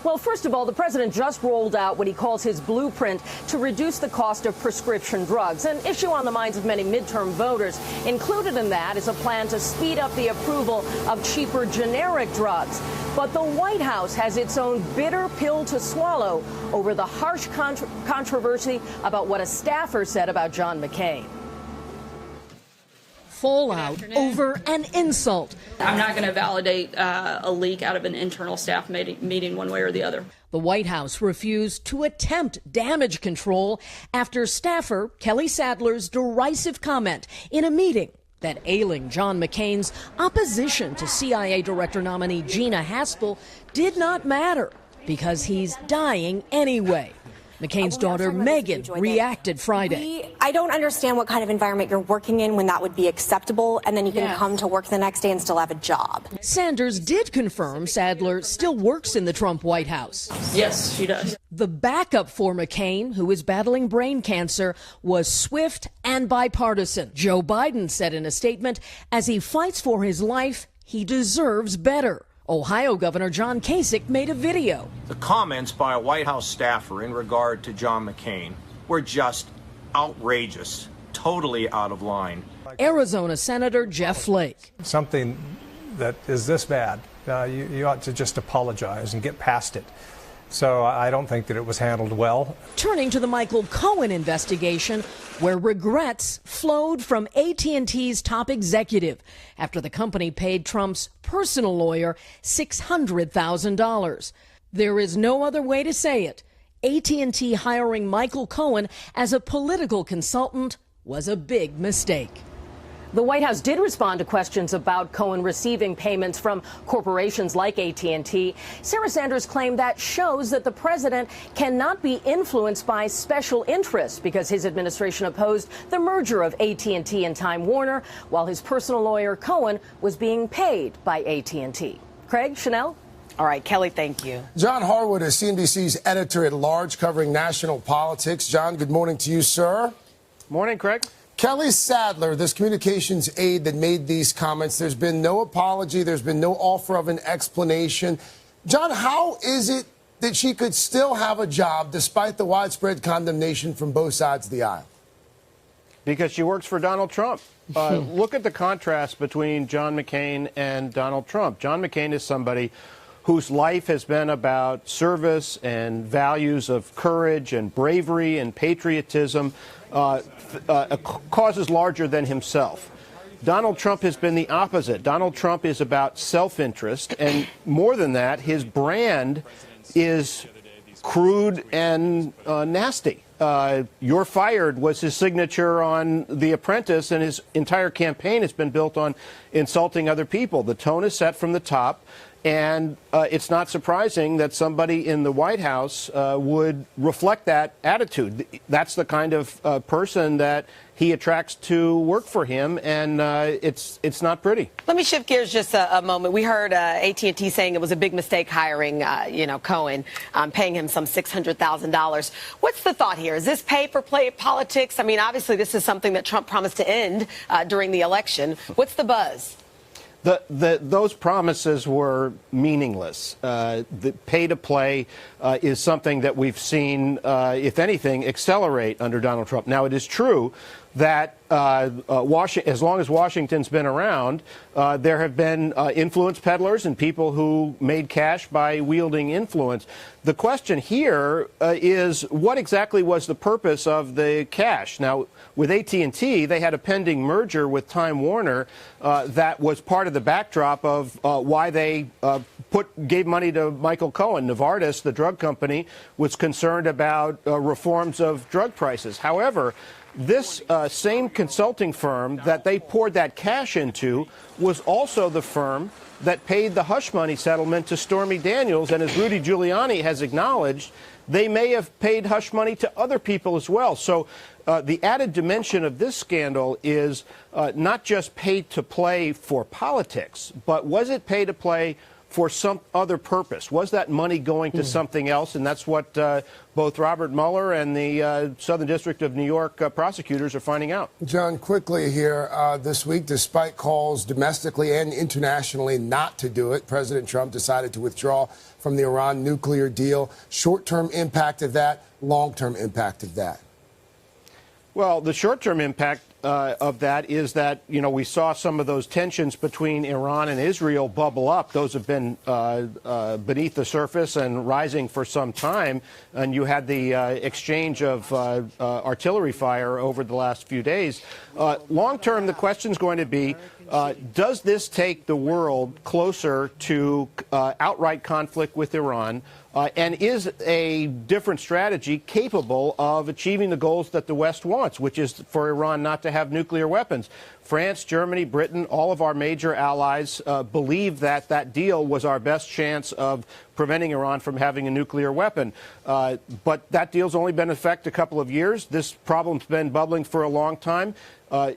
Well, first of all, the president just rolled out what he calls his blueprint to reduce the cost of prescription drugs, an issue on the minds of many midterm voters. Included in that is a plan to speed up the approval of cheaper generic drugs. But the White House has its own bitter pill to swallow over the harsh controversy about what a staffer said about John McCain. Fallout over an insult. I'm not going to validate a leak out of an internal staff meeting one way or the other. The White House refused to attempt damage control after staffer Kelly Sadler's derisive comment in a meeting that ailing John McCain's opposition to CIA Director nominee Gina Haspel did not matter because he's dying anyway. McCain's daughter, Megan, reacted Friday. I don't understand what kind of environment you're working in when that would be acceptable, and then you can come to work the next day and still have a job. Sanders did confirm Sadler still works in the Trump White House. Yes, she does. The backup for McCain, who is battling brain cancer, was swift and bipartisan. Joe Biden said in a statement, as he fights for his life, he deserves better. Ohio Governor John Kasich made a video. The comments by a White House staffer in regard to John McCain were just outrageous, totally out of line. Arizona Senator Jeff Flake. Something that is this bad, you ought to just apologize and get past it. So I don't think that it was handled well. Turning to the Michael Cohen investigation, where regrets flowed from AT&T's top executive after the company paid Trump's personal lawyer $600,000. There is no other way to say it. AT&T hiring Michael Cohen as a political consultant was a big mistake. The White House did respond to questions about Cohen receiving payments from corporations like AT&T. Sarah Sanders claimed that shows that the president cannot be influenced by special interests because his administration opposed the merger of AT&T and Time Warner, while his personal lawyer Cohen was being paid by AT&T. Craig, Chanel? All right, Kelly, thank you. John Harwood is CNBC's editor-at-large covering national politics. John, good morning to you, sir. Morning, Craig. Kelly Sadler, this communications aide that made these comments, there's been no apology, there's been no offer of an explanation. John, how is it that she could still have a job despite the widespread condemnation from both sides of the aisle? Because she works for Donald Trump. Look at the contrast between John McCain and Donald Trump. John McCain is somebody whose life has been about service and values of courage and bravery and patriotism, causes larger than himself. Donald Trump has been the opposite. Donald Trump is about self-interest, and more than that, his brand is crude and nasty. You're fired was his signature on The Apprentice, and his entire campaign has been built on insulting other people. The tone is set from the top. And it's not surprising that somebody in the White House would reflect that attitude. That's the kind of person that he attracts to work for him, and it's not pretty. Let me shift gears just a moment. We heard AT&T saying it was a big mistake hiring, Cohen, paying him some $600,000. What's the thought here? Is this pay-for-play politics? I mean, obviously, this is something that Trump promised to end during the election. What's the buzz? Those promises were meaningless. The pay-to-play is something that we've seen, if anything, accelerate under Donald Trump. Now, it is true that as long as Washington's been around, there have been influence peddlers and people who made cash by wielding influence. The question here is what exactly was the purpose of the cash? Now, with AT&T, they had a pending merger with Time Warner that was part of the backdrop of why they gave money to Michael Cohen. Novartis, the drug company, was concerned about reforms of drug prices. However, this same consulting firm that they poured that cash into was also the firm that paid the hush money settlement to Stormy Daniels. And as Rudy Giuliani has acknowledged, they may have paid hush money to other people as well. So the added dimension of this scandal is not just pay to play for politics, but was it pay to play for some other purpose? Was that money going to something else? And that's what both Robert Mueller and the Southern District of New York prosecutors are finding out. John, quickly here, this week, despite calls domestically and internationally not to do it, President Trump decided to withdraw from the Iran nuclear deal. Short-term impact of that, long-term impact of that. Well, the short-term impact of that is that, we saw some of those tensions between Iran and Israel bubble up. Those have been beneath the surface and rising for some time. And you had the exchange of artillery fire over the last few days. Long-term, the question is going to be, does this take the world closer to outright conflict with Iran? And is a different strategy capable of achieving the goals that the West wants, which is for Iran not to have nuclear weapons? France, Germany, Britain, all of our major allies believe that that deal was our best chance of preventing Iran from having a nuclear weapon. But that deal's only been in effect a couple of years. This problem's been bubbling for a long time.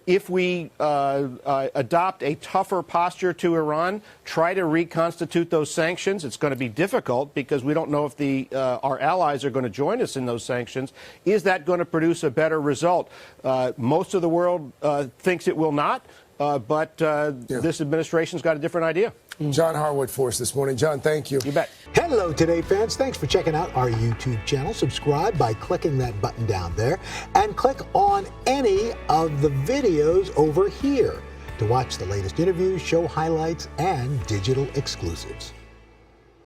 If we adopt a tougher posture to Iran, try to reconstitute those sanctions, it's going to be difficult because we don't know if our allies are going to join us in those sanctions. Is that going to produce a better result? Most of the world thinks it will not, but this administration's got a different idea. John Harwood for us this morning. John, thank you. You bet. Hello, Today fans. Thanks for checking out our YouTube channel. Subscribe by clicking that button down there and click on any of the videos over here to watch the latest interviews, show highlights, and digital exclusives.